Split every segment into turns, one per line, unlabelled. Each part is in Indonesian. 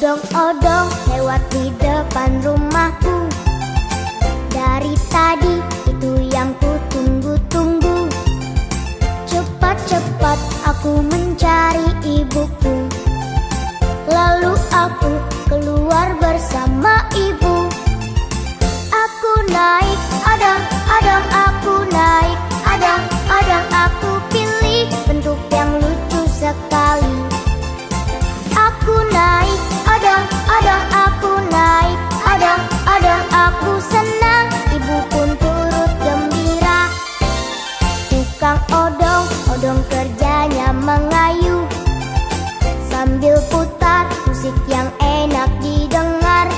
Odong-odong lewat di depan rumahku. Dari tadi itu yang ku tunggu-tunggu. Cepat-cepat aku mencari ibuku. Lalu aku keluar bersama ibu. Aku naik adang-adang, aku naik adang-adang. Aku pilih bentuk yang lucu sekali. Aku naik adang-adang, aku naik adang-adang. Aku senang, ibu pun turut gembira. Tukang odong-odong kerjanya mengayuh sambil putar musik yang enak didengar.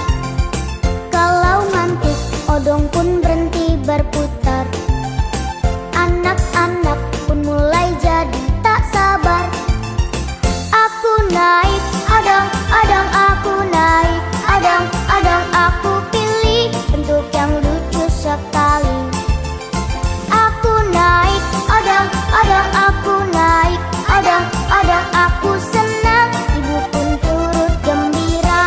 Kalau ngantuk, odong pun berhenti berputar. Anak-anak pun mulai jadi tak sabar. Aku naik adang-adang, aku naik adang-adang. Aku pilih bentuk yang lucu sekali. Aku naik adang-adang, aku naik adang-adang. Aku senang, ibu pun turut gembira.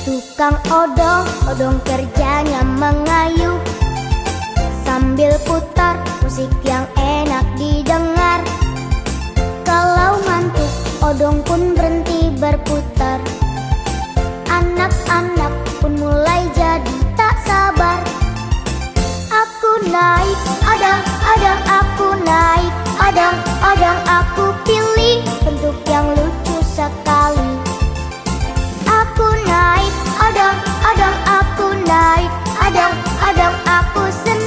Tukang odong-odong kerjanya mengayuh sambil putar musik yang enak didengar. Kalau ngantuk, odong pun berhenti berputar. Anak-anak pun mulai jadi tak sabar. Aku naik adang-adang, aku naik adang-adang. Aku pilih bentuk yang lucu sekali. Aku naik adang-adang, aku naik adang-adang. Aku senang,